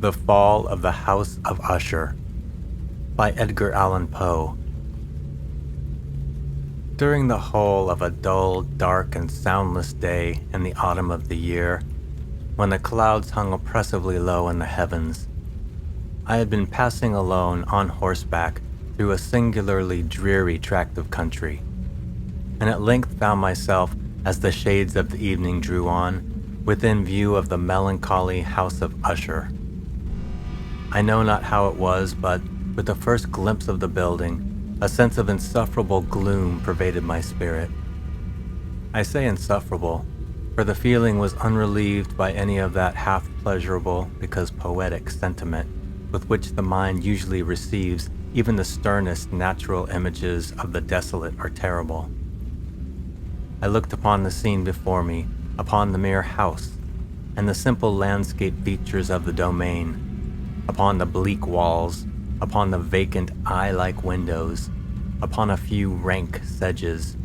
The Fall of the House of Usher by Edgar Allan Poe. During the whole of a dull, dark, and soundless day in the autumn of the year, when the clouds hung oppressively low in the heavens, I had been passing alone on horseback through a singularly dreary tract of country, and at length found myself, as the shades of the evening drew on, within view of the melancholy House of Usher. I know not how it was, but with the first glimpse of the building, a sense of insufferable gloom pervaded my spirit. I say insufferable, for the feeling was unrelieved by any of that half-pleasurable, because poetic, sentiment with which the mind usually receives even the sternest natural images of the desolate or terrible. I looked upon the scene before me, upon the mere house, and the simple landscape features of the domain, upon the bleak walls, upon the vacant eye-like windows, upon a few rank sedges,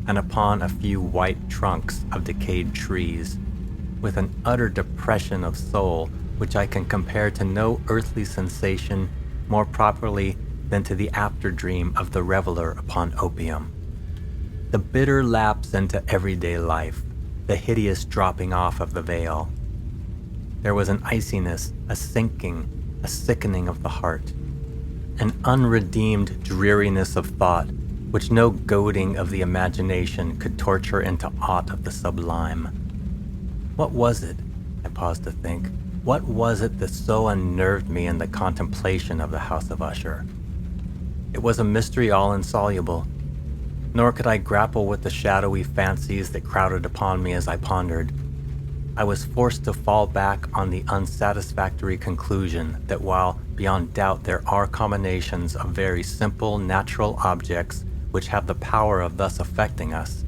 and upon a few white trunks of decayed trees, with an utter depression of soul which I can compare to no earthly sensation more properly than to the after-dream of the reveler upon opium. The bitter lapse into everyday life, the hideous dropping off of the veil. There was an iciness, a sinking, a sickening of the heart, an unredeemed dreariness of thought which no goading of the imagination could torture into aught of the sublime. What was it, I paused to think, what was it that so unnerved me in the contemplation of the House of Usher? It was a mystery all insoluble, nor could I grapple with the shadowy fancies that crowded upon me as I pondered. I was forced to fall back on the unsatisfactory conclusion that while beyond doubt there are combinations of very simple natural objects which have the power of thus affecting us,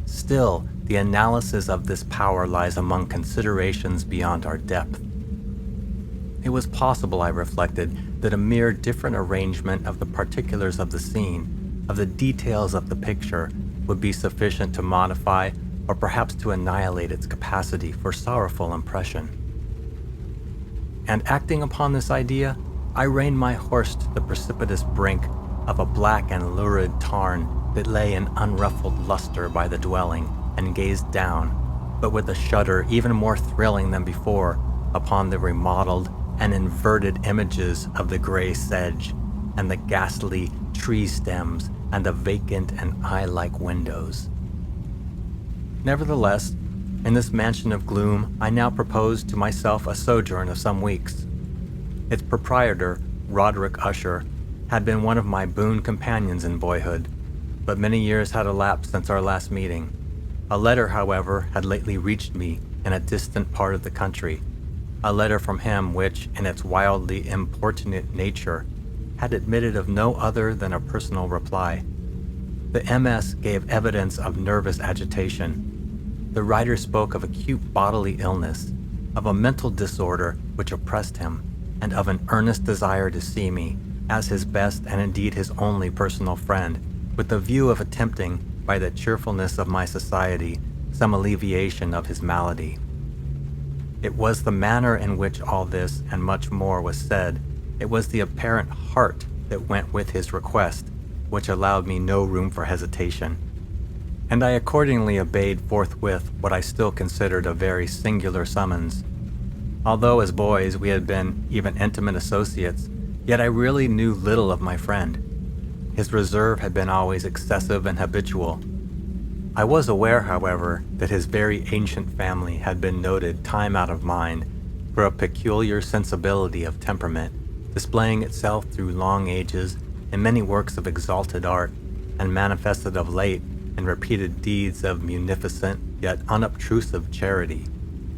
still the analysis of this power lies among considerations beyond our depth. It was possible, I reflected, that a mere different arrangement of the particulars of the scene, of the details of the picture, would be sufficient to modify or perhaps to annihilate its capacity for sorrowful impression. And acting upon this idea, I reined my horse to the precipitous brink of a black and lurid tarn that lay in unruffled luster by the dwelling, and gazed down, but with a shudder even more thrilling than before, upon the remodeled and inverted images of the gray sedge, and the ghastly tree stems, and the vacant and eye-like windows. Nevertheless, in this mansion of gloom, I now proposed to myself a sojourn of some weeks. Its proprietor, Roderick Usher, had been one of my boon companions in boyhood, but many years had elapsed since our last meeting. A letter, however, had lately reached me in a distant part of the country, a letter from him which, in its wildly importunate nature, had admitted of no other than a personal reply. The MS gave evidence of nervous agitation. The writer spoke of acute bodily illness, of a mental disorder which oppressed him, and of an earnest desire to see me, as his best and indeed his only personal friend, with the view of attempting, by the cheerfulness of my society, some alleviation of his malady. It was the manner in which all this and much more was said, it was the apparent heart that went with his request, which allowed me no room for hesitation, and I accordingly obeyed forthwith what I still considered a very singular summons. Although as boys we had been even intimate associates, yet I really knew little of my friend. His reserve had been always excessive and habitual. I was aware, however, that his very ancient family had been noted time out of mind for a peculiar sensibility of temperament, displaying itself through long ages in many works of exalted art, and manifested of late in repeated deeds of munificent yet unobtrusive charity,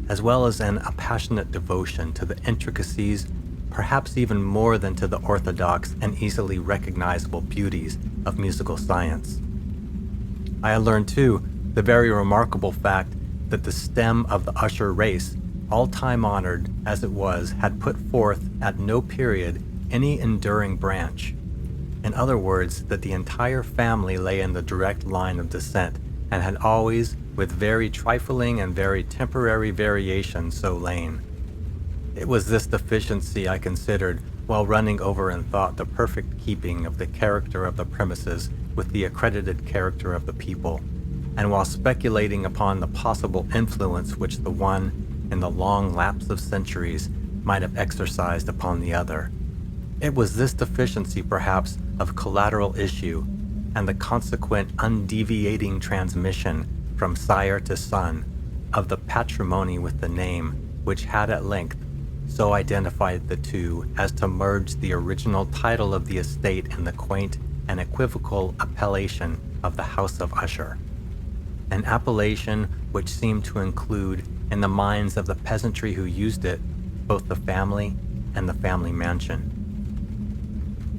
as well as in a passionate devotion to the intricacies, perhaps even more than to the orthodox and easily recognizable beauties of musical science. I had learned, too, the very remarkable fact that the stem of the Usher race, all time-honored as it was, had put forth at no period any enduring branch. In other words, that the entire family lay in the direct line of descent, and had always, with very trifling and very temporary variations, so lain. It was this deficiency I considered while running over in thought the perfect keeping of the character of the premises with the accredited character of the people, and while speculating upon the possible influence which the one, in the long lapse of centuries, might have exercised upon the other. It was this deficiency, perhaps, of collateral issue, and the consequent undeviating transmission from sire to son of the patrimony with the name, which had at length so identified the two as to merge the original title of the estate in the quaint and equivocal appellation of the House of Usher, an appellation which seemed to include, in the minds of the peasantry who used it, both the family and the family mansion.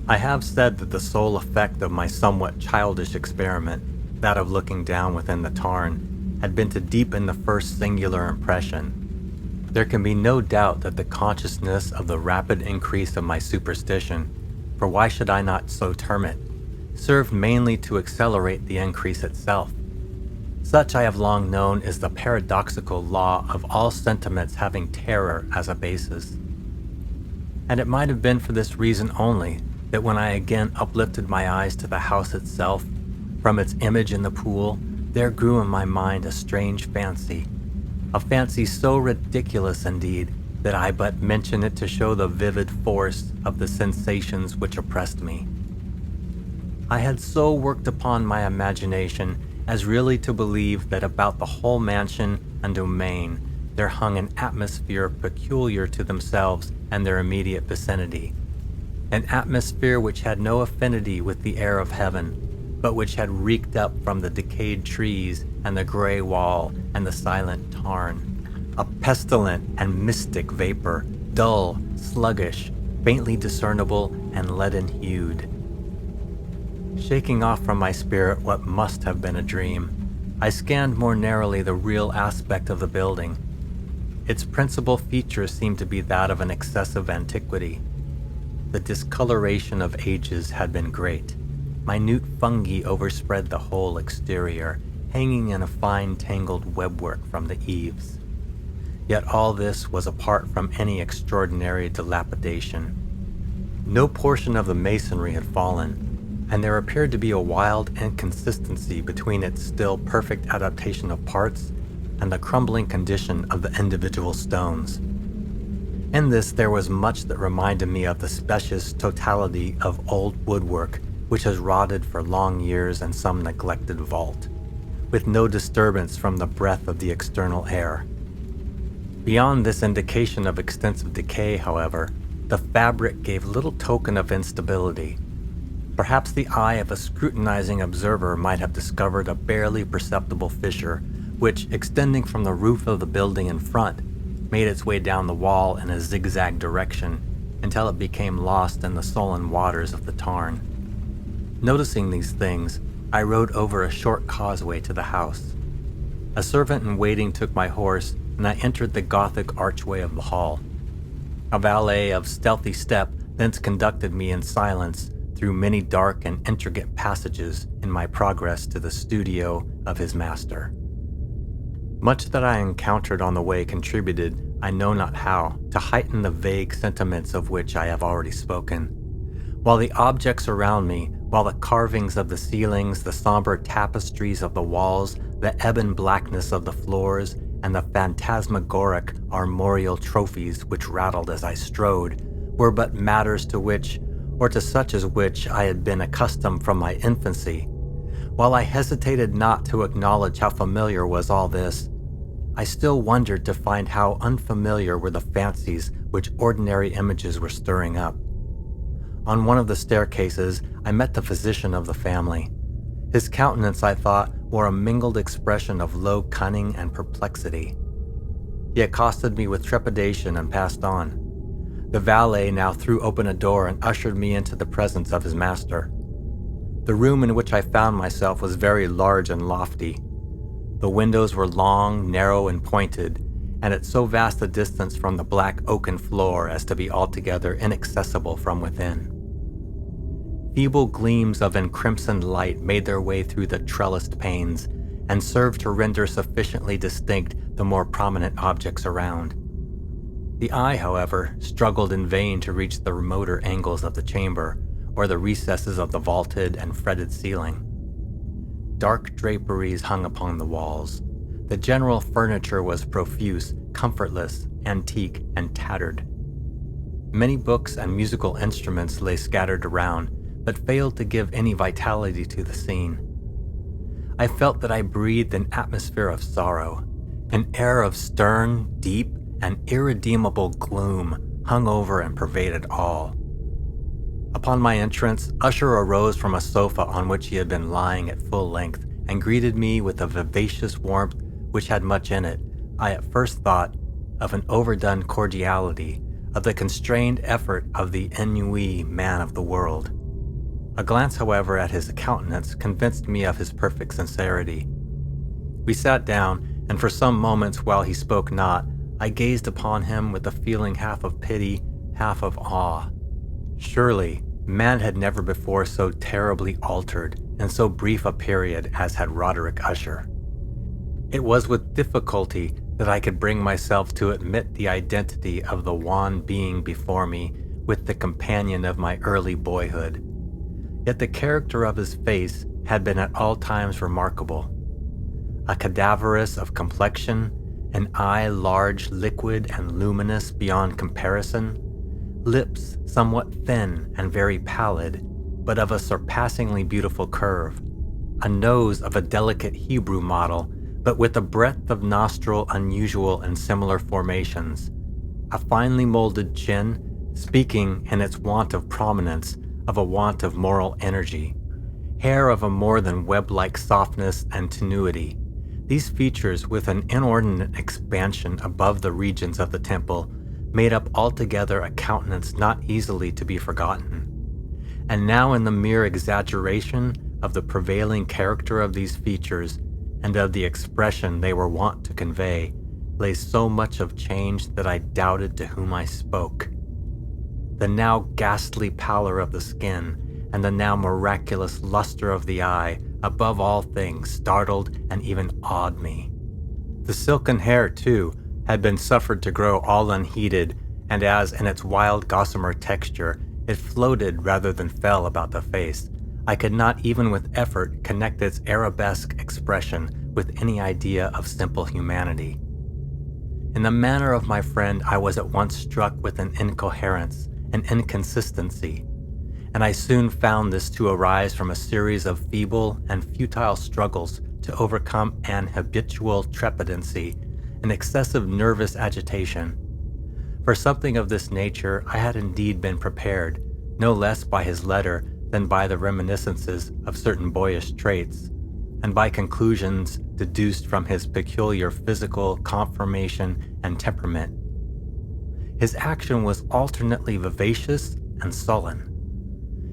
I have said that the sole effect of my somewhat childish experiment, that of looking down within the tarn, had been to deepen the first singular impression. There can be no doubt that the consciousness of the rapid increase of my superstition, for why should I not so term it, served mainly to accelerate the increase itself. Such I have long known is the paradoxical law of all sentiments having terror as a basis. And it might have been for this reason only that when I again uplifted my eyes to the house itself, from its image in the pool, there grew in my mind a strange fancy, a fancy so ridiculous indeed that I but mention it to show the vivid force of the sensations which oppressed me. I had so worked upon my imagination as really to believe that about the whole mansion and domain there hung an atmosphere peculiar to themselves and their immediate vicinity, an atmosphere which had no affinity with the air of heaven, but which had reeked up from the decayed trees and the gray wall and the silent tarn, a pestilent and mystic vapor, dull, sluggish, faintly discernible, and leaden-hued. Shaking off from my spirit what must have been a dream, I scanned more narrowly the real aspect of the building. Its principal feature seemed to be that of an excessive antiquity. The discoloration of ages had been great. Minute fungi overspread the whole exterior, hanging in a fine tangled webwork from the eaves. Yet all this was apart from any extraordinary dilapidation. No portion of the masonry had fallen, and there appeared to be a wild inconsistency between its still perfect adaptation of parts and the crumbling condition of the individual stones. In this there was much that reminded me of the specious totality of old woodwork which has rotted for long years in some neglected vault, with no disturbance from the breath of the external air. Beyond this indication of extensive decay, however, the fabric gave little token of instability. Perhaps the eye of a scrutinizing observer might have discovered a barely perceptible fissure, which, extending from the roof of the building in front, made its way down the wall in a zigzag direction until it became lost in the sullen waters of the tarn. Noticing these things, I rode over a short causeway to the house. A servant in waiting took my horse, and I entered the gothic archway of the hall. A valet of stealthy step thence conducted me in silence through many dark and intricate passages in my progress to the studio of his master. Much that I encountered on the way contributed, I know not how, to heighten the vague sentiments of which I have already spoken. While the objects around me, while the carvings of the ceilings, the somber tapestries of the walls, the ebon blackness of the floors, and the phantasmagoric armorial trophies which rattled as I strode, were but matters to which, or to such as which, I had been accustomed from my infancy. While I hesitated not to acknowledge how familiar was all this, I still wondered to find how unfamiliar were the fancies which ordinary images were stirring up. On one of the staircases, I met the physician of the family. His countenance, I thought, wore a mingled expression of low cunning and perplexity. He accosted me with trepidation and passed on. The valet now threw open a door and ushered me into the presence of his master. The room in which I found myself was very large and lofty. The windows were long, narrow, and pointed, and at so vast a distance from the black oaken floor as to be altogether inaccessible from within. Feeble gleams of encrimsoned light made their way through the trellised panes and served to render sufficiently distinct the more prominent objects around. The eye, however, struggled in vain to reach the remoter angles of the chamber or the recesses of the vaulted and fretted ceiling. Dark draperies hung upon the walls. The general furniture was profuse, comfortless, antique, and tattered. Many books and musical instruments lay scattered around, but failed to give any vitality to the scene. I felt that I breathed an atmosphere of sorrow. An air of stern, deep, and irredeemable gloom hung over and pervaded all. Upon my entrance, Usher arose from a sofa on which he had been lying at full length and greeted me with a vivacious warmth which had much in it. I at first thought of an overdone cordiality, of the constrained effort of the ennuyé man of the world. A glance, however, at his countenance convinced me of his perfect sincerity. We sat down, and for some moments while he spoke not, I gazed upon him with a feeling half of pity, half of awe. Surely, man had never before so terribly altered in so brief a period as had Roderick Usher. It was with difficulty that I could bring myself to admit the identity of the wan being before me with the companion of my early boyhood. Yet the character of his face had been at all times remarkable. A cadaverous of complexion, an eye large, liquid, and luminous beyond comparison, lips somewhat thin and very pallid, but of a surpassingly beautiful curve, a nose of a delicate Hebrew model, but with a breadth of nostril unusual in similar formations, a finely molded chin, speaking in its want of prominence of a want of moral energy, hair of a more than web-like softness and tenuity. These features, with an inordinate expansion above the regions of the temple, made up altogether a countenance not easily to be forgotten. And now in the mere exaggeration of the prevailing character of these features, and of the expression they were wont to convey, lay so much of change that I doubted to whom I spoke. The now ghastly pallor of the skin, and the now miraculous luster of the eye, above all things, startled and even awed me. The silken hair, too, had been suffered to grow all unheeded, and as in its wild gossamer texture, it floated rather than fell about the face, I could not even with effort connect its arabesque expression with any idea of simple humanity. In the manner of my friend, I was at once struck with an incoherence, an inconsistency, and I soon found this to arise from a series of feeble and futile struggles to overcome an habitual trepidancy, an excessive nervous agitation. For something of this nature I had indeed been prepared, no less by his letter than by the reminiscences of certain boyish traits, and by conclusions deduced from his peculiar physical conformation and temperament. His action was alternately vivacious and sullen.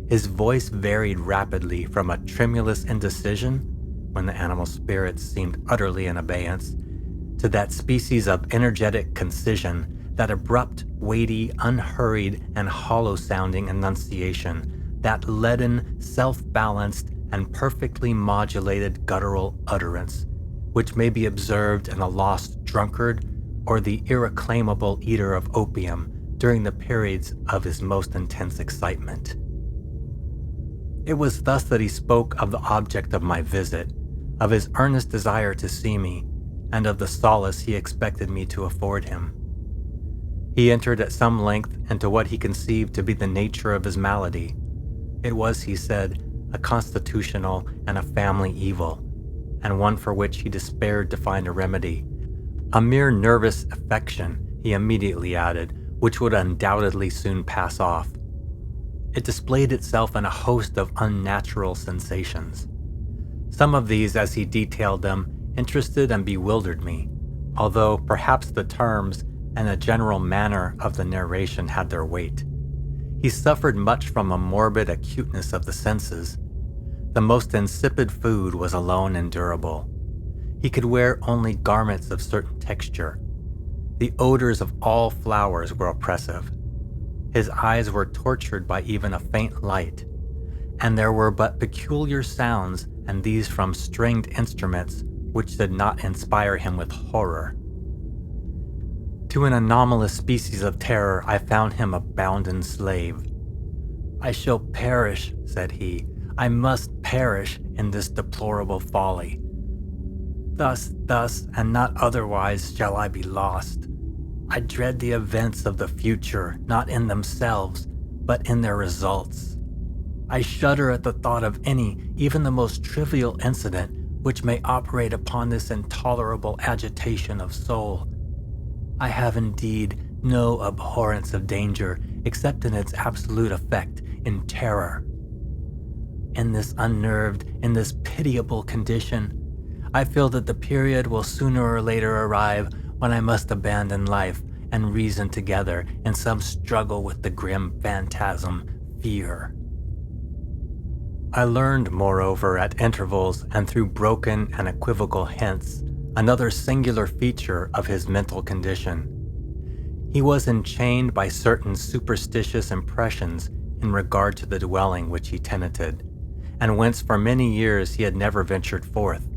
His voice varied rapidly from a tremulous indecision, when the animal spirits seemed utterly in abeyance, to that species of energetic concision, that abrupt, weighty, unhurried, and hollow-sounding enunciation, that leaden, self-balanced, and perfectly modulated guttural utterance, which may be observed in a lost drunkard or the irreclaimable eater of opium during the periods of his most intense excitement. It was thus that he spoke of the object of my visit, of his earnest desire to see me, and of the solace he expected me to afford him. He entered at some length into what he conceived to be the nature of his malady. It was, he said, a constitutional and a family evil, and one for which he despaired to find a remedy. A mere nervous affection, he immediately added, which would undoubtedly soon pass off. It displayed itself in a host of unnatural sensations. Some of these, as he detailed them, interested and bewildered me, although perhaps the terms and the general manner of the narration had their weight. He suffered much from a morbid acuteness of the senses. The most insipid food was alone endurable. He could wear only garments of certain texture. The odors of all flowers were oppressive. His eyes were tortured by even a faint light, and there were but peculiar sounds, and these from stringed instruments, which did not inspire him with horror. To an anomalous species of terror, I found him a bounden slave. "I shall perish," said he. "I must perish in this deplorable folly. Thus, and not otherwise shall I be lost. I dread the events of the future, not in themselves, but in their results. I shudder at the thought of any, even the most trivial incident, which may operate upon this intolerable agitation of soul. I have indeed no abhorrence of danger, except in its absolute effect in terror. In this unnerved, in this pitiable condition, I feel that the period will sooner or later arrive when I must abandon life and reason together in some struggle with the grim phantasm, fear." I learned, moreover, at intervals and through broken and equivocal hints, another singular feature of his mental condition. He was enchained by certain superstitious impressions in regard to the dwelling which he tenanted, and whence for many years he had never ventured forth.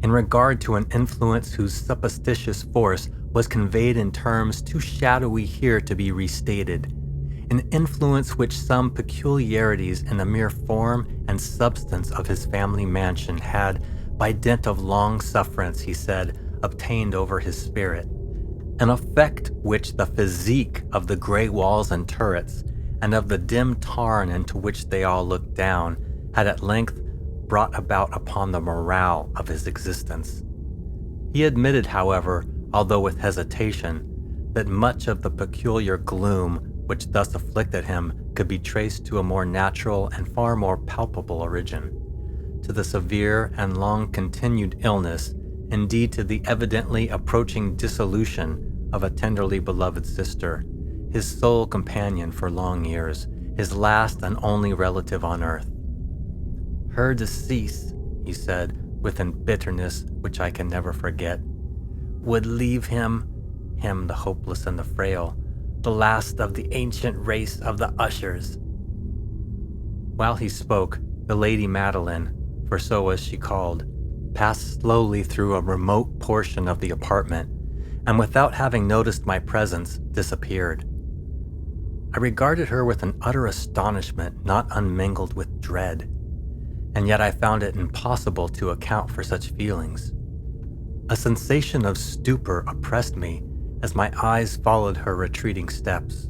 In regard to an influence whose supposititious force was conveyed in terms too shadowy here to be restated, an influence which some peculiarities in the mere form and substance of his family mansion had, by dint of long sufferance, he said, obtained over his spirit, an effect which the physique of the gray walls and turrets, and of the dim tarn into which they all looked down, had at length brought about upon the morale of his existence. He admitted, however, although with hesitation, that much of the peculiar gloom which thus afflicted him could be traced to a more natural and far more palpable origin, to the severe and long-continued illness, indeed to the evidently approaching dissolution of a tenderly beloved sister, his sole companion for long years, his last and only relative on earth. "Her decease," he said, with a bitterness which I can never forget, "would leave him the hopeless and the frail, the last of the ancient race of the Ushers." While he spoke, the Lady Madeline, for so was she called, passed slowly through a remote portion of the apartment, and without having noticed my presence, disappeared. I regarded her with an utter astonishment not unmingled with dread, and yet I found it impossible to account for such feelings. A sensation of stupor oppressed me as my eyes followed her retreating steps.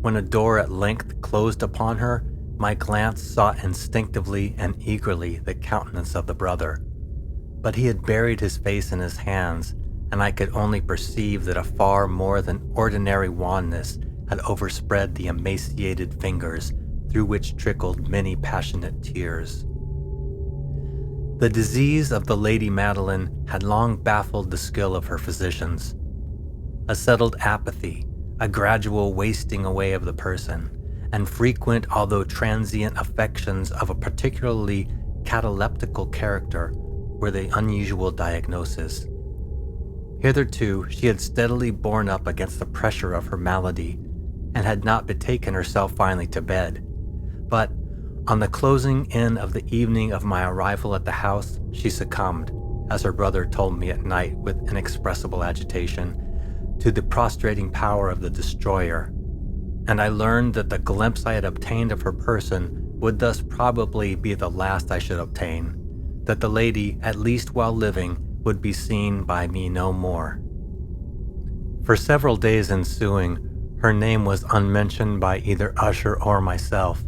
When a door at length closed upon her, my glance sought instinctively and eagerly the countenance of the brother, but he had buried his face in his hands, and I could only perceive that a far more than ordinary wanness had overspread the emaciated fingers through which trickled many passionate tears. The disease of the Lady Madeline had long baffled the skill of her physicians. A settled apathy, a gradual wasting away of the person, and frequent although transient affections of a particularly cataleptical character were the unusual diagnosis. Hitherto, she had steadily borne up against the pressure of her malady, and had not betaken herself finally to bed. But, on the closing in of the evening of my arrival at the house, she succumbed, as her brother told me at night with inexpressible agitation, to the prostrating power of the destroyer, and I learned that the glimpse I had obtained of her person would thus probably be the last I should obtain, that the lady, at least while living, would be seen by me no more. For several days ensuing, her name was unmentioned by either Usher or myself,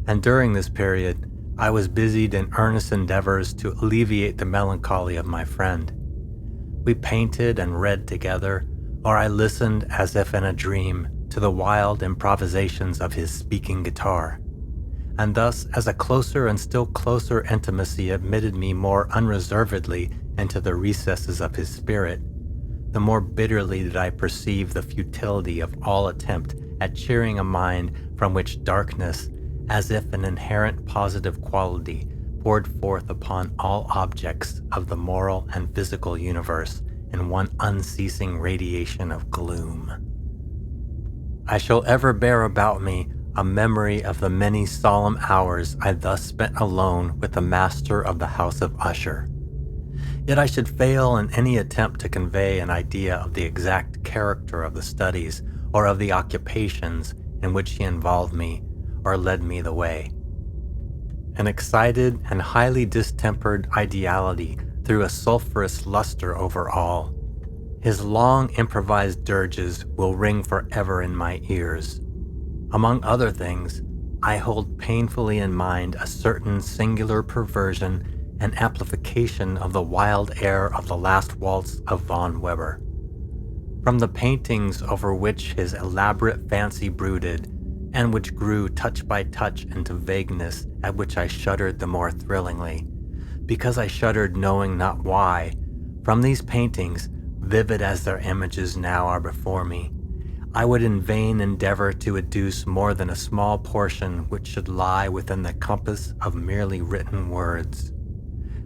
and during this period, I was busied in earnest endeavors to alleviate the melancholy of my friend. We painted and read together, or I listened as if in a dream to the wild improvisations of his speaking guitar. And thus, as a closer and still closer intimacy admitted me more unreservedly into the recesses of his spirit, the more bitterly did I perceive the futility of all attempt at cheering a mind from which darkness, as if an inherent positive quality, poured forth upon all objects of the moral and physical universe in one unceasing radiation of gloom. I shall ever bear about me a memory of the many solemn hours I thus spent alone with the master of the House of Usher. Yet I should fail in any attempt to convey an idea of the exact character of the studies or of the occupations in which he involved me or led me the way. An excited and highly distempered ideality threw a sulphurous luster over all. His long improvised dirges will ring forever in my ears. Among other things, I hold painfully in mind a certain singular perversion and amplification of the wild air of the last waltz of von Weber. From the paintings over which his elaborate fancy brooded, and which grew touch by touch into vagueness at which I shuddered the more thrillingly, because I shuddered knowing not why, from these paintings, vivid as their images now are before me, I would in vain endeavor to adduce more than a small portion which should lie within the compass of merely written words.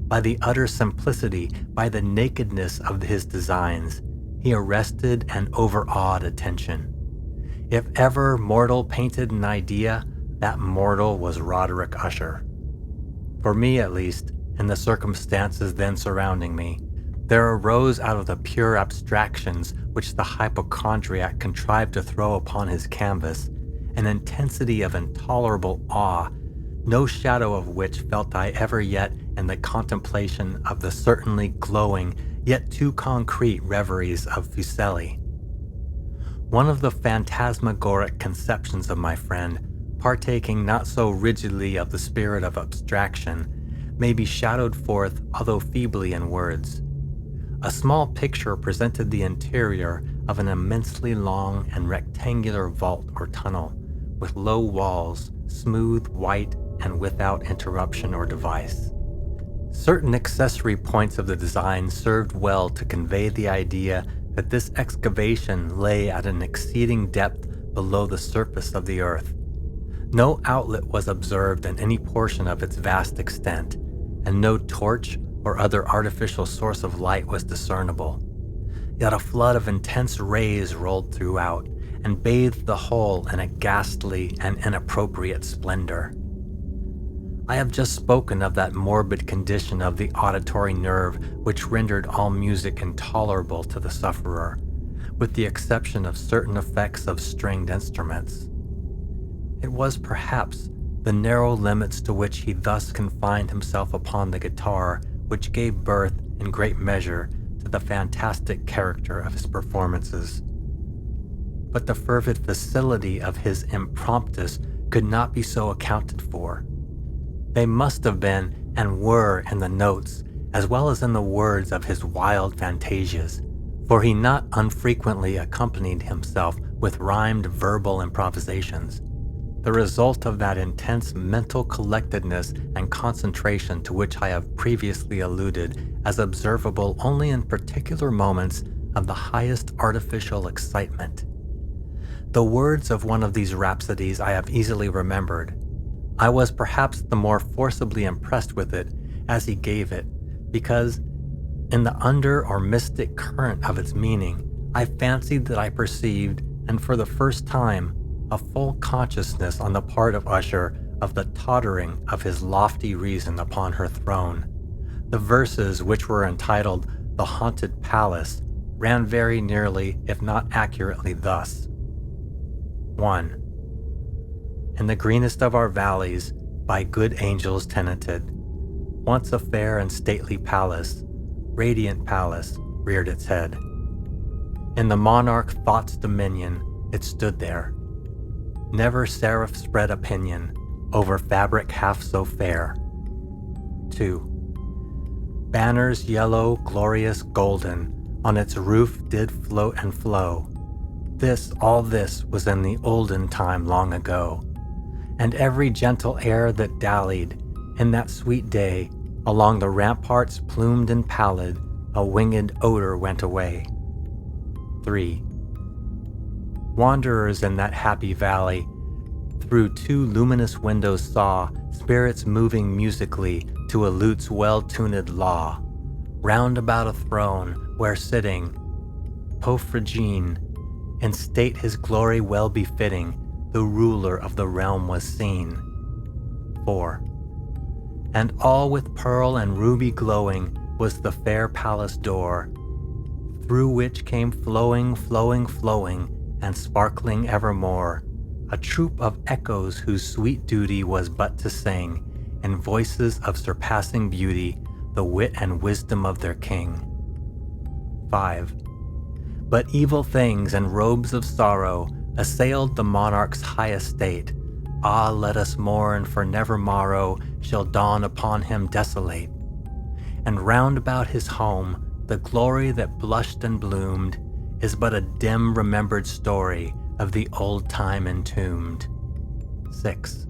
By the utter simplicity, by the nakedness of his designs, he arrested and overawed attention. If ever mortal painted an idea, that mortal was Roderick Usher. For me, at least, in the circumstances then surrounding me, there arose out of the pure abstractions which the hypochondriac contrived to throw upon his canvas an intensity of intolerable awe, no shadow of which felt I ever yet in the contemplation of the certainly glowing yet too concrete reveries of Fuseli. One of the phantasmagoric conceptions of my friend, partaking not so rigidly of the spirit of abstraction, may be shadowed forth, although feebly, in words. A small picture presented the interior of an immensely long and rectangular vault or tunnel, with low walls, smooth, white, and without interruption or device. Certain accessory points of the design served well to convey the idea that this excavation lay at an exceeding depth below the surface of the earth. No outlet was observed in any portion of its vast extent, and no torch or other artificial source of light was discernible. Yet a flood of intense rays rolled throughout, and bathed the whole in a ghastly and inappropriate splendor. I have just spoken of that morbid condition of the auditory nerve which rendered all music intolerable to the sufferer, with the exception of certain effects of stringed instruments. It was perhaps the narrow limits to which he thus confined himself upon the guitar which gave birth, in great measure, to the fantastic character of his performances. But the fervid facility of his impromptus could not be so accounted for. They must have been and were in the notes, as well as in the words of his wild fantasias, for he not unfrequently accompanied himself with rhymed verbal improvisations, the result of that intense mental collectedness and concentration to which I have previously alluded as observable only in particular moments of the highest artificial excitement. The words of one of these rhapsodies I have easily remembered. I was perhaps the more forcibly impressed with it as he gave it, because in the under or mystic current of its meaning, I fancied that I perceived, and for the first time, a full consciousness on the part of Usher of the tottering of his lofty reason upon her throne. The verses, which were entitled "The Haunted Palace," ran very nearly, if not accurately, thus. 1. In the greenest of our valleys, by good angels tenanted, once a fair and stately palace, radiant palace, reared its head. In the monarch thought's dominion, it stood there. Never seraph spread a pinion over fabric half so fair. 2. Banners yellow, glorious, golden, on its roof did float and flow. All this was in the olden time long ago. And every gentle air that dallied, in that sweet day, along the ramparts plumed and pallid, a winged odor went away. 3. Wanderers in that happy valley, through two luminous windows saw spirits moving musically to a lute's well-tuned law, round about a throne where sitting, Pophragine, in state his glory well befitting, the ruler of the realm was seen. 4. And all with pearl and ruby glowing was the fair palace door, through which came flowing, flowing, flowing, and sparkling evermore, a troop of echoes whose sweet duty was but to sing, in voices of surpassing beauty, the wit and wisdom of their king. 5. But evil things and robes of sorrow assailed the monarch's high estate. Ah, let us mourn, for never morrow shall dawn upon him desolate. And round about his home, the glory that blushed and bloomed is but a dim remembered story of the old time entombed. 6.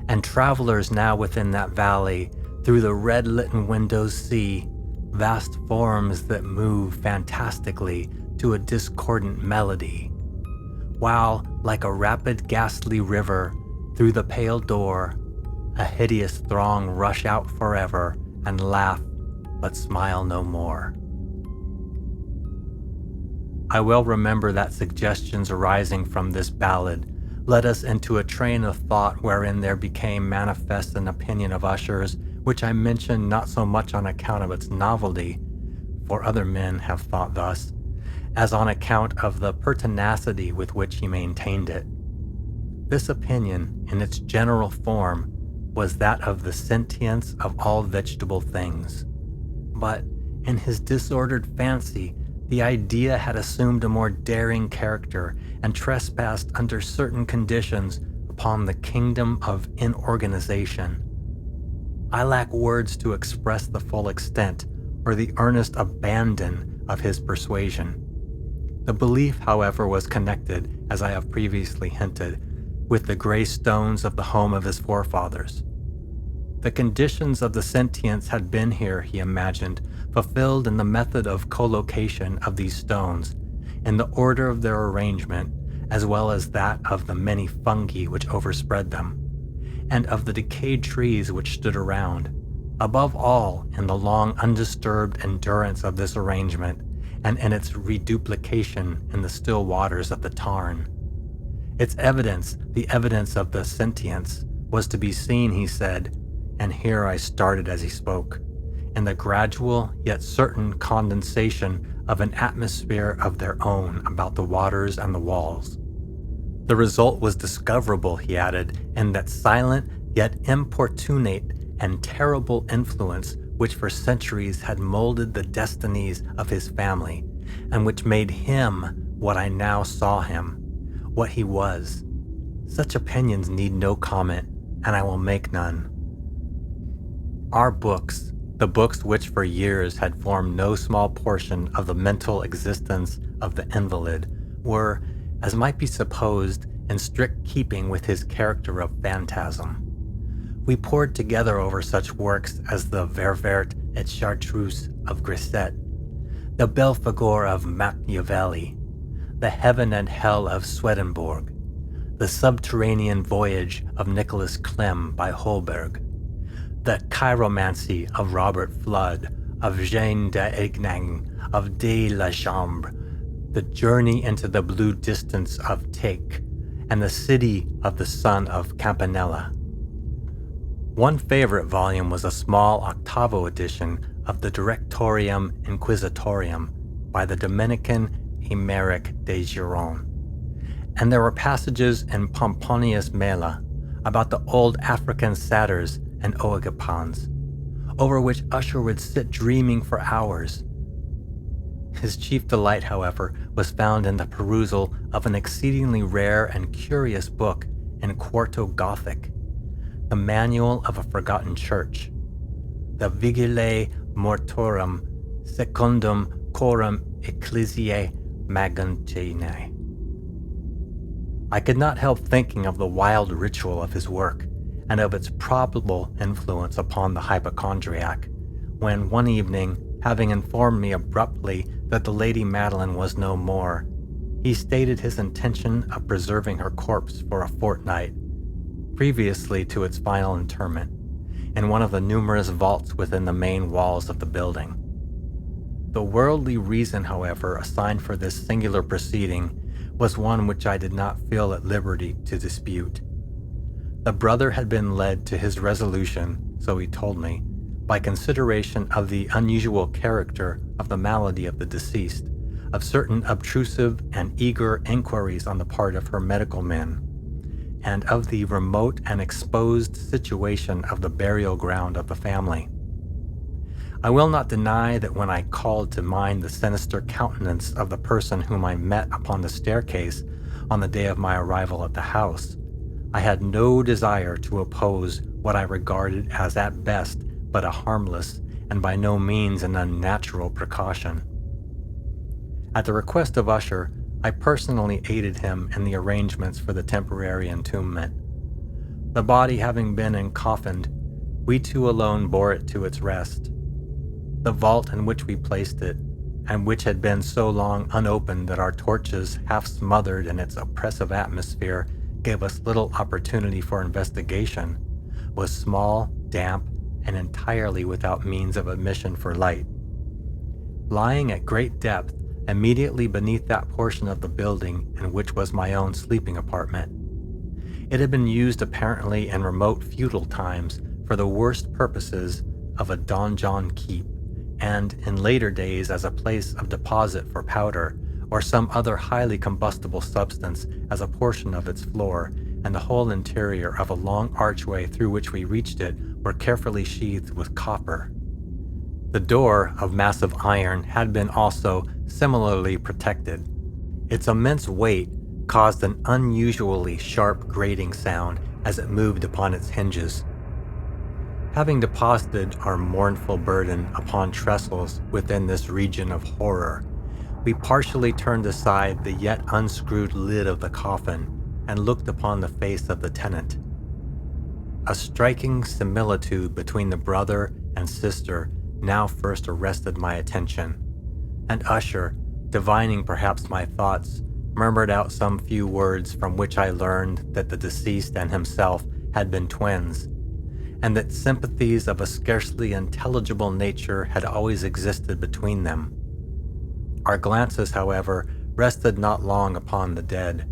And travelers now within that valley, through the red-litten windows see vast forms that move fantastically to a discordant melody, while, like a rapid ghastly river, through the pale door, a hideous throng rush out forever and laugh, but smile no more. I well remember that suggestions arising from this ballad led us into a train of thought wherein there became manifest an opinion of Usher's, which I mention not so much on account of its novelty, for other men have thought thus, as on account of the pertinacity with which he maintained it. This opinion, in its general form, was that of the sentience of all vegetable things. But, in his disordered fancy, the idea had assumed a more daring character and trespassed under certain conditions upon the kingdom of inorganization. I lack words to express the full extent or the earnest abandon of his persuasion. The belief, however, was connected, as I have previously hinted, with the gray stones of the home of his forefathers. The conditions of the sentience had been here, he imagined, fulfilled in the method of collocation of these stones, in the order of their arrangement, as well as that of the many fungi which overspread them, and of the decayed trees which stood around, above all in the long undisturbed endurance of this arrangement, and in its reduplication in the still waters of the Tarn. Its evidence, the evidence of the sentience, was to be seen, he said, and here I started as he spoke, in the gradual yet certain condensation of an atmosphere of their own about the waters and the walls. The result was discoverable, he added, in that silent yet importunate and terrible influence which for centuries had molded the destinies of his family, and which made him what I now saw him, what he was. Such opinions need no comment, and I will make none. Our books, the books which for years had formed no small portion of the mental existence of the invalid, were, as might be supposed, in strict keeping with his character of phantasm. We pored together over such works as the Ververt et Chartreuse of Grisset, the Belphegor of Machiavelli, the Heaven and Hell of Swedenborg, the Subterranean Voyage of Nicholas Clem by Holberg, the Chiromancy of Robert Flood, of Jean d'Aignang, of de la Chambre, the Journey into the Blue Distance of Take, and the City of the Son of Campanella. One favorite volume was a small octavo edition of the Directorium Inquisitorium by the Dominican Emeric de Giron, and there were passages in Pomponius Mela about the old African satyrs and oegipans, over which Usher would sit dreaming for hours. His chief delight, however, was found in the perusal of an exceedingly rare and curious book in quarto Gothic, the Manual of a Forgotten Church, the Vigile Mortorum Secundum Coram Ecclesiae Magentinae. I could not help thinking of the wild ritual of his work, and of its probable influence upon the hypochondriac, when one evening, having informed me abruptly that the Lady Madeline was no more, he stated his intention of preserving her corpse for a fortnight, previously to its final interment, in one of the numerous vaults within the main walls of the building. The worldly reason, however, assigned for this singular proceeding was one which I did not feel at liberty to dispute. The brother had been led to his resolution, so he told me, by consideration of the unusual character of the malady of the deceased, of certain obtrusive and eager inquiries on the part of her medical men, and of the remote and exposed situation of the burial ground of the family. I will not deny that when I called to mind the sinister countenance of the person whom I met upon the staircase on the day of my arrival at the house, I had no desire to oppose what I regarded as at best but a harmless and by no means an unnatural precaution. At the request of Usher, I personally aided him in the arrangements for the temporary entombment. The body having been encoffined, we two alone bore it to its rest. The vault in which we placed it, and which had been so long unopened that our torches, half smothered in its oppressive atmosphere, gave us little opportunity for investigation, was small, damp, and entirely without means of admission for light. Lying at great depth, immediately beneath that portion of the building in which was my own sleeping apartment. It had been used apparently in remote feudal times for the worst purposes of a donjon keep, and in later days as a place of deposit for powder or some other highly combustible substance, as a portion of its floor and the whole interior of a long archway through which we reached it were carefully sheathed with copper. The door, of massive iron, had been also similarly protected. Its immense weight caused an unusually sharp grating sound as it moved upon its hinges. Having deposited our mournful burden upon trestles within this region of horror, we partially turned aside the yet unscrewed lid of the coffin and looked upon the face of the tenant. A striking similitude between the brother and sister now first arrested my attention, and Usher, divining perhaps my thoughts, murmured out some few words from which I learned that the deceased and himself had been twins, and that sympathies of a scarcely intelligible nature had always existed between them. Our glances, however, rested not long upon the dead,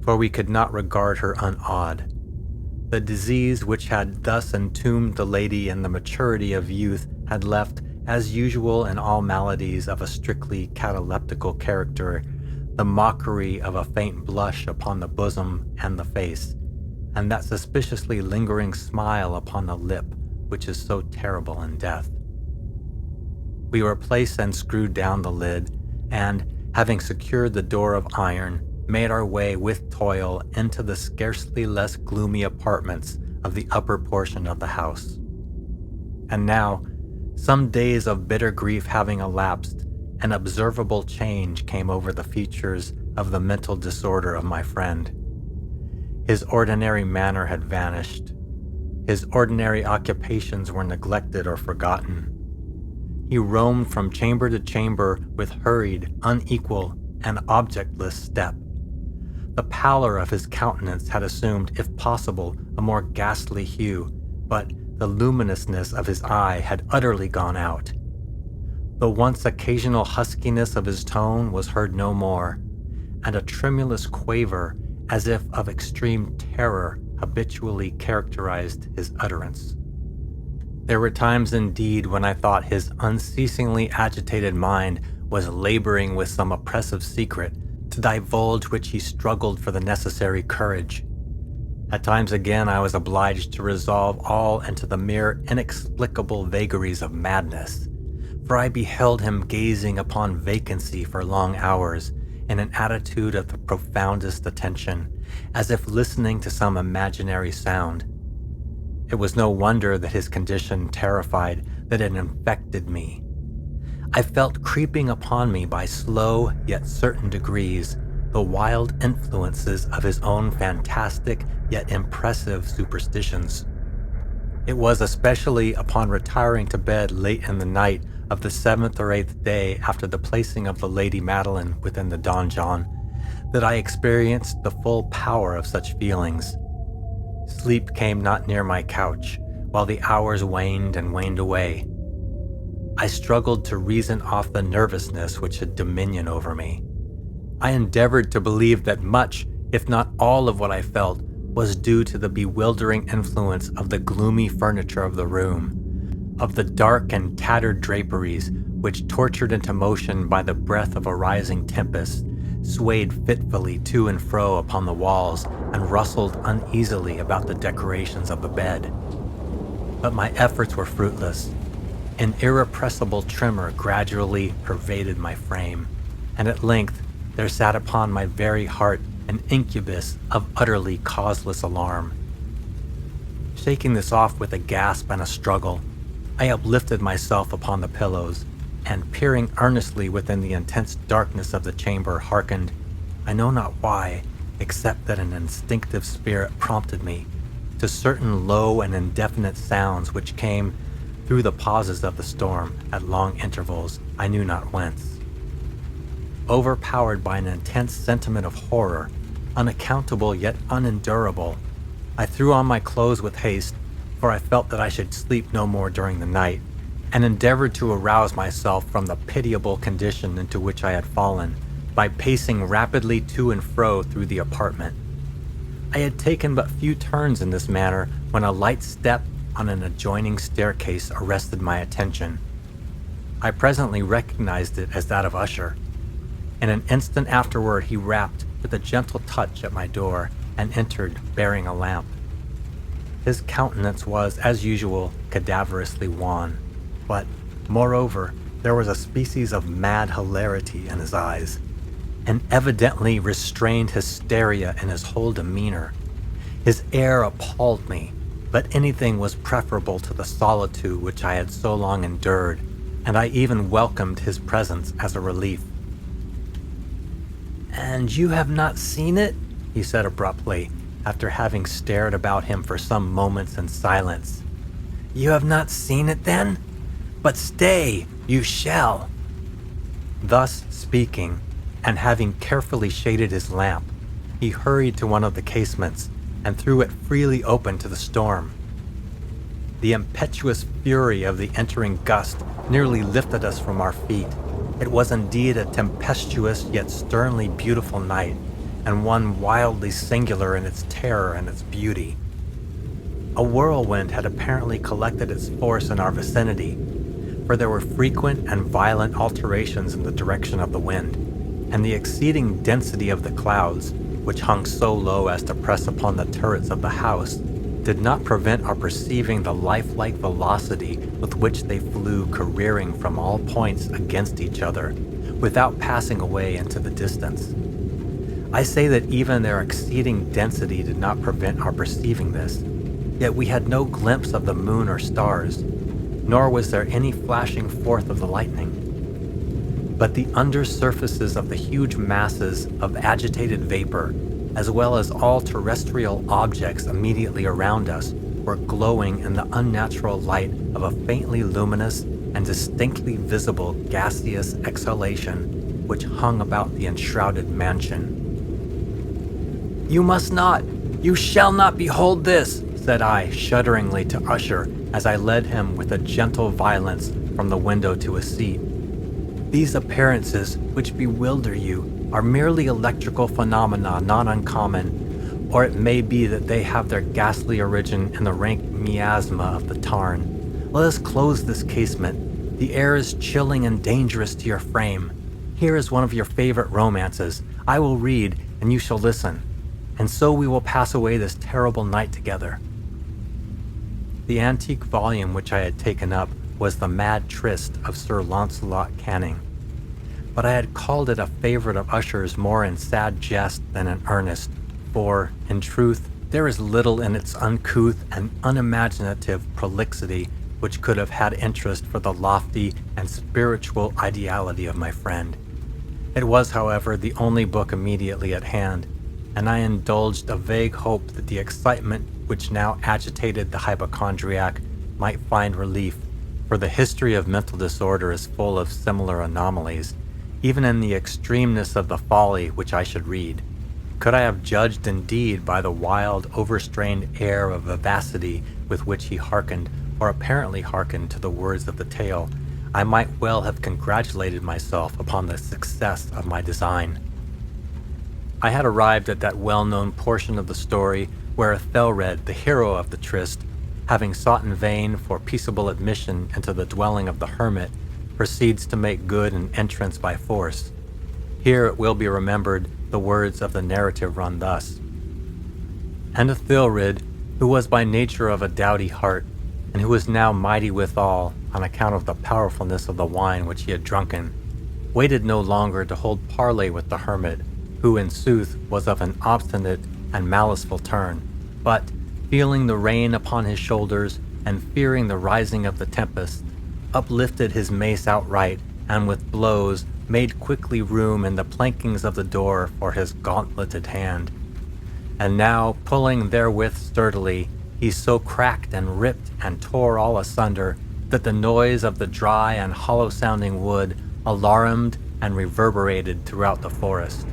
for we could not regard her unawed. The disease which had thus entombed the lady in the maturity of youth had left, as usual in all maladies of a strictly cataleptical character, the mockery of a faint blush upon the bosom and the face, and that suspiciously lingering smile upon the lip which is so terrible in death. We replaced and screwed down the lid, and, having secured the door of iron, made our way with toil into the scarcely less gloomy apartments of the upper portion of the house. And now, some days of bitter grief having elapsed, an observable change came over the features of the mental disorder of my friend. His ordinary manner had vanished. His ordinary occupations were neglected or forgotten. He roamed from chamber to chamber with hurried, unequal, and objectless step. The pallor of his countenance had assumed, if possible, a more ghastly hue, but the luminousness of his eye had utterly gone out. The once occasional huskiness of his tone was heard no more, and a tremulous quaver, as if of extreme terror, habitually characterized his utterance. There were times indeed when I thought his unceasingly agitated mind was laboring with some oppressive secret, to divulge which he struggled for the necessary courage. At times again I was obliged to resolve all into the mere inexplicable vagaries of madness, for I beheld him gazing upon vacancy for long hours in an attitude of the profoundest attention, as if listening to some imaginary sound. It was no wonder that his condition terrified, that it infected me. I felt creeping upon me by slow yet certain degrees the wild influences of his own fantastic yet impressive superstitions. It was especially upon retiring to bed late in the night of the 7th or 8th day after the placing of the Lady Madeline within the donjon that I experienced the full power of such feelings. Sleep came not near my couch, while the hours waned and waned away. I struggled to reason off the nervousness which had dominion over me. I endeavored to believe that much, if not all of what I felt, was due to the bewildering influence of the gloomy furniture of the room, of the dark and tattered draperies which, tortured into motion by the breath of a rising tempest, swayed fitfully to and fro upon the walls and rustled uneasily about the decorations of the bed. But my efforts were fruitless. An irrepressible tremor gradually pervaded my frame, and at length there sat upon my very heart an incubus of utterly causeless alarm. Shaking this off with a gasp and a struggle, I uplifted myself upon the pillows, and peering earnestly within the intense darkness of the chamber, hearkened, I know not why, except that an instinctive spirit prompted me, to certain low and indefinite sounds which came through the pauses of the storm at long intervals, I knew not whence. Overpowered by an intense sentiment of horror, unaccountable yet unendurable, I threw on my clothes with haste, for I felt that I should sleep no more during the night, and endeavored to arouse myself from the pitiable condition into which I had fallen by pacing rapidly to and fro through the apartment. I had taken but few turns in this manner when a light step on an adjoining staircase arrested my attention. I presently recognized it as that of Usher. In an instant afterward he rapped with a gentle touch at my door and entered bearing a lamp. His countenance was, as usual, cadaverously wan, but, moreover, there was a species of mad hilarity in his eyes, an evidently restrained hysteria in his whole demeanor. His air appalled me, but anything was preferable to the solitude which I had so long endured, and I even welcomed his presence as a relief. "And you have not seen it?" he said abruptly, after having stared about him for some moments in silence. "You have not seen it, then? But stay, you shall." Thus speaking, and having carefully shaded his lamp, he hurried to one of the casements and threw it freely open to the storm. The impetuous fury of the entering gust nearly lifted us from our feet. It was indeed a tempestuous yet sternly beautiful night, and one wildly singular in its terror and its beauty. A whirlwind had apparently collected its force in our vicinity, for there were frequent and violent alterations in the direction of the wind, and the exceeding density of the clouds, which hung so low as to press upon the turrets of the house, did not prevent our perceiving the lifelike velocity with which they flew careering from all points against each other, without passing away into the distance. I say that even their exceeding density did not prevent our perceiving this, yet we had no glimpse of the moon or stars, nor was there any flashing forth of the lightning. But the under surfaces of the huge masses of agitated vapor, as well as all terrestrial objects immediately around us, were glowing in the unnatural light of a faintly luminous and distinctly visible gaseous exhalation which hung about the enshrouded mansion. "You must not, you shall not behold this," said I shudderingly to Usher as I led him with a gentle violence from the window to a seat. "These appearances which bewilder you are merely electrical phenomena not uncommon, or it may be that they have their ghastly origin in the rank miasma of the tarn. Let us close this casement. The air is chilling and dangerous to your frame. Here is one of your favorite romances. I will read, and you shall listen, and so we will pass away this terrible night together." The antique volume which I had taken up was The Mad Tryst of Sir Launcelot Canning, but I had called it a favorite of Usher's more in sad jest than in earnest, for, in truth, there is little in its uncouth and unimaginative prolixity which could have had interest for the lofty and spiritual ideality of my friend. It was, however, the only book immediately at hand, and I indulged a vague hope that the excitement which now agitated the hypochondriac might find relief, for the history of mental disorder is full of similar anomalies, even in the extremeness of the folly which I should read. Could I have judged indeed by the wild, overstrained air of vivacity with which he hearkened, or apparently hearkened, to the words of the tale, I might well have congratulated myself upon the success of my design. I had arrived at that well-known portion of the story where Ethelred, the hero of the tryst, having sought in vain for peaceable admission into the dwelling of the hermit, proceeds to make good an entrance by force. Here it will be remembered the words of the narrative run thus. And Ethelred, who was by nature of a doughty heart, and who was now mighty withal, on account of the powerfulness of the wine which he had drunken, waited no longer to hold parley with the hermit, who in sooth was of an obstinate and maliceful turn, but, feeling the rain upon his shoulders, and fearing the rising of the tempest, uplifted his mace outright, and with blows made quickly room in the plankings of the door for his gauntleted hand. And now, pulling therewith sturdily, he so cracked and ripped and tore all asunder, that the noise of the dry and hollow-sounding wood alarumed and reverberated throughout the forest.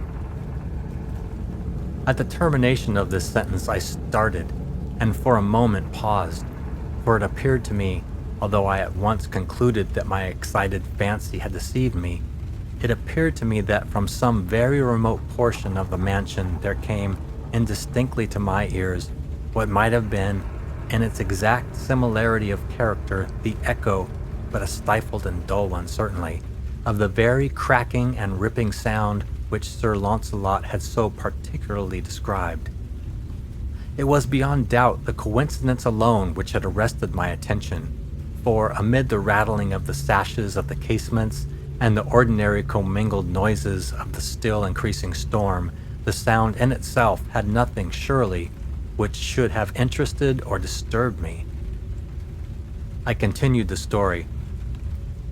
At the termination of this sentence I started, and for a moment paused, for it appeared to me, although I at once concluded that my excited fancy had deceived me, it appeared to me that from some very remote portion of the mansion there came, indistinctly to my ears, what might have been, in its exact similarity of character, the echo, but a stifled and dull one certainly, of the very cracking and ripping sound which Sir Launcelot had so particularly described. It was beyond doubt the coincidence alone which had arrested my attention, for amid the rattling of the sashes of the casements and the ordinary commingled noises of the still increasing storm, the sound in itself had nothing, surely, which should have interested or disturbed me. I continued the story.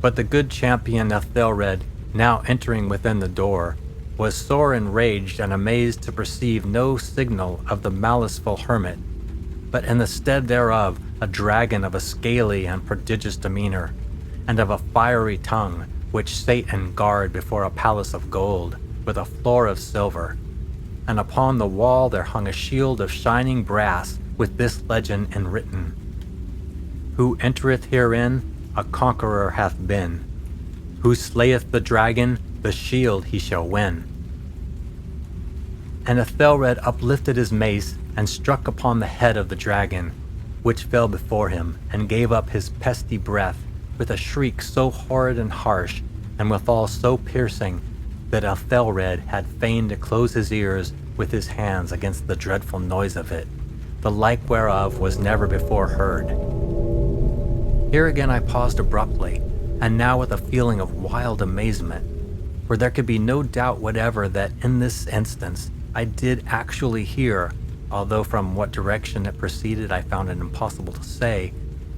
But the good champion Ethelred, now entering within the door, was sore enraged and amazed to perceive no signal of the maliceful hermit, but in the stead thereof a dragon of a scaly and prodigious demeanor, and of a fiery tongue, which sate in guard before a palace of gold, with a floor of silver. And upon the wall there hung a shield of shining brass, with this legend enwritten: Who entereth herein, a conqueror hath been. Who slayeth the dragon, the shield he shall win. And Ethelred uplifted his mace and struck upon the head of the dragon, which fell before him, and gave up his pesty breath with a shriek so horrid and harsh, and withal so piercing, that Ethelred had fain to close his ears with his hands against the dreadful noise of it, the like whereof was never before heard. Here again I paused abruptly, and now with a feeling of wild amazement, for there could be no doubt whatever that in this instance I did actually hear, although from what direction it proceeded I found it impossible to say,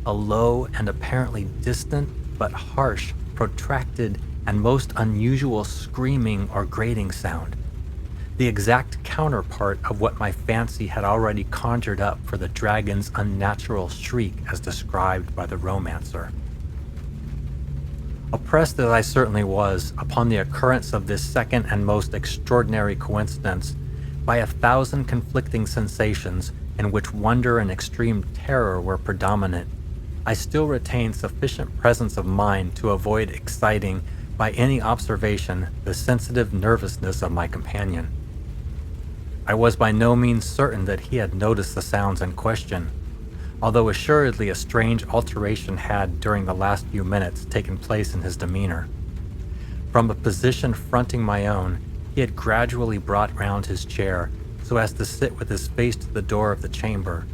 a low and apparently distant but harsh, protracted, and most unusual screaming or grating sound, the exact counterpart of what my fancy had already conjured up for the dragon's unnatural shriek as described by the romancer. Oppressed as I certainly was upon the occurrence of this second and most extraordinary coincidence by 1,000 conflicting sensations in which wonder and extreme terror were predominant, I still retained sufficient presence of mind to avoid exciting by any observation the sensitive nervousness of my companion. I was by no means certain that he had noticed the sounds in question, although assuredly a strange alteration had, during the last few minutes, taken place in his demeanor. From a position fronting my own, he had gradually brought round his chair so as to sit with his face to the door of the chamber,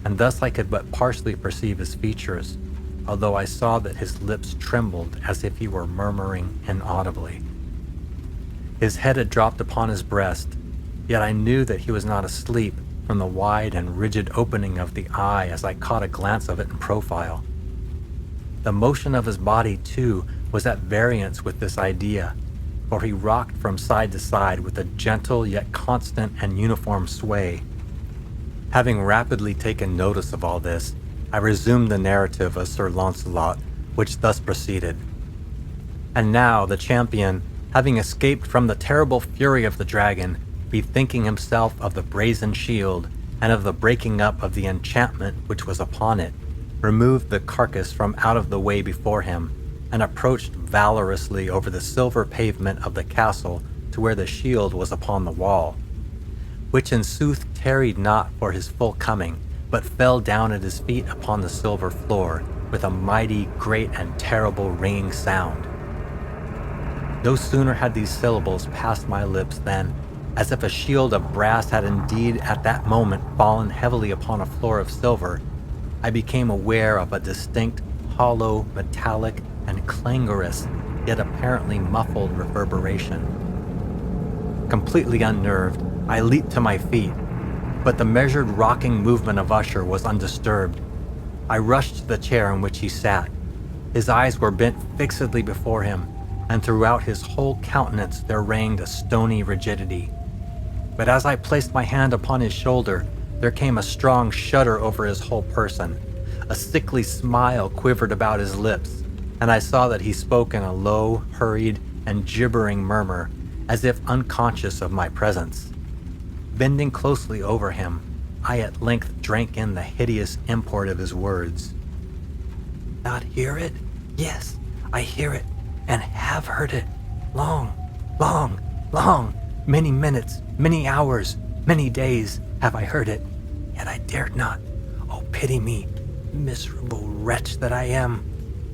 and thus I could but partially perceive his features, although I saw that his lips trembled as if he were murmuring inaudibly. His head had dropped upon his breast, yet I knew that he was not asleep from the wide and rigid opening of the eye as I caught a glance of it in profile. The motion of his body, too, was at variance with this idea, for he rocked from side to side with a gentle yet constant and uniform sway. Having rapidly taken notice of all this, I resumed the narrative of Sir Launcelot, which thus proceeded. And now the champion, having escaped from the terrible fury of the dragon, bethinking himself of the brazen shield, and of the breaking up of the enchantment which was upon it, removed the carcass from out of the way before him, and approached valorously over the silver pavement of the castle to where the shield was upon the wall, which in sooth tarried not for his full coming, but fell down at his feet upon the silver floor with a mighty, great, and terrible ringing sound. No sooner had these syllables passed my lips than, as if a shield of brass had indeed at that moment fallen heavily upon a floor of silver, I became aware of a distinct, hollow, metallic, and clangorous, yet apparently muffled reverberation. Completely unnerved, I leaped to my feet, but the measured rocking movement of Usher was undisturbed. I rushed to the chair in which he sat. His eyes were bent fixedly before him, and throughout his whole countenance there reigned a stony rigidity. But as I placed my hand upon his shoulder, there came a strong shudder over his whole person. A sickly smile quivered about his lips, and I saw that he spoke in a low, hurried, and gibbering murmur, as if unconscious of my presence. Bending closely over him, I at length drank in the hideous import of his words. "Not hear it? Yes, I hear it, and have heard it. Long, long, long, many minutes, many hours, many days have I heard it, yet I dared not. Oh, pity me, miserable wretch that I am.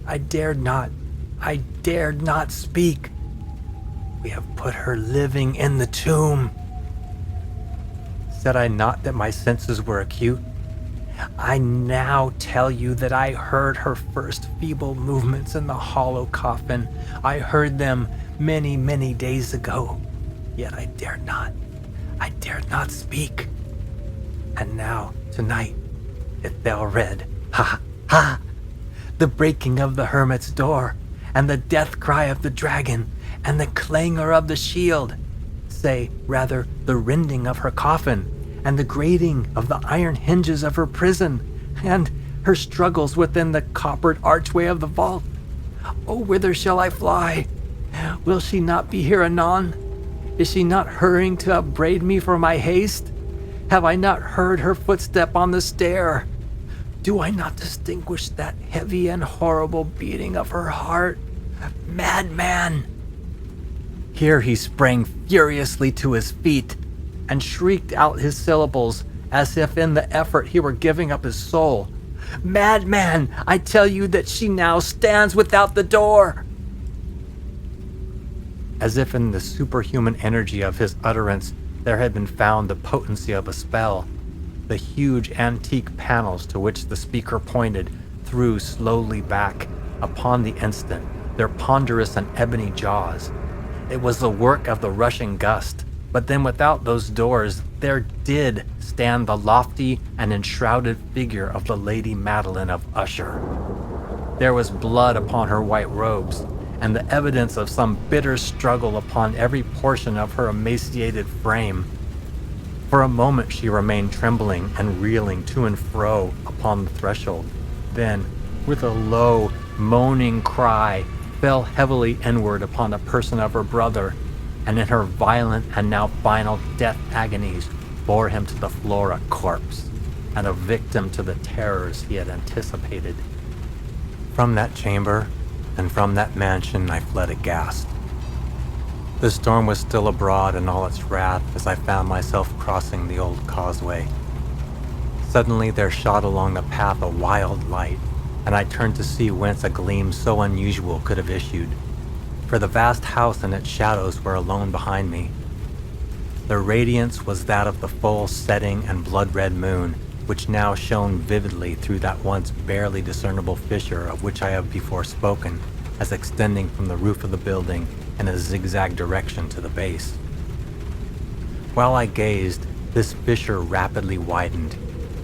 I dared not speak. We have put her living in the tomb." Said I not that my senses were acute? I now tell you that I heard her first feeble movements in the hollow coffin. I heard them many, many days ago, yet I dared not speak. And now, tonight, it fell red, ha, ha, the breaking of the hermit's door, and the death cry of the dragon, and the clangor of the shield, say, rather, the rending of her coffin, and the grating of the iron hinges of her prison, and her struggles within the coppered archway of the vault. Oh, whither shall I fly? Will she not be here anon? Is she not hurrying to upbraid me for my haste? Have I not heard her footstep on the stair? Do I not distinguish that heavy and horrible beating of her heart? Madman! Here he sprang furiously to his feet and shrieked out his syllables as if in the effort he were giving up his soul. "Madman, I tell you that she now stands without the door!" As if in the superhuman energy of his utterance there had been found the potency of a spell, the huge antique panels to which the speaker pointed threw slowly back, upon the instant, their ponderous and ebony jaws. It was the work of the rushing gust, but then without those doors there did stand the lofty and enshrouded figure of the Lady Madeline of Usher. There was blood upon her white robes, and the evidence of some bitter struggle upon every portion of her emaciated frame. For a moment she remained trembling and reeling to and fro upon the threshold, then, with a low, moaning cry, fell heavily inward upon the person of her brother, and in her violent and now final death agonies bore him to the floor a corpse, and a victim to the terrors he had anticipated. From that chamber and from that mansion I fled aghast. The storm was still abroad in all its wrath as I found myself crossing the old causeway. Suddenly there shot along the path a wild light, and I turned to see whence a gleam so unusual could have issued, for the vast house and its shadows were alone behind me. The radiance was that of the full setting and blood-red moon, which now shone vividly through that once barely discernible fissure of which I have before spoken, as extending from the roof of the building in a zigzag direction to the base. While I gazed, this fissure rapidly widened.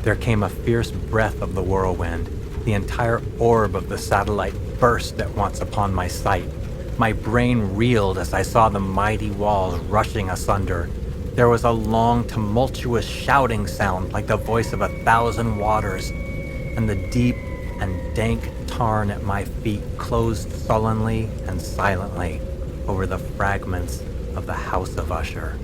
There came a fierce breath of the whirlwind. The entire orb of the satellite burst at once upon my sight. My brain reeled as I saw the mighty walls rushing asunder. There was a long, tumultuous shouting sound like the voice of 1,000 waters, and the deep and dank tarn at my feet closed sullenly and silently over the fragments of the House of Usher.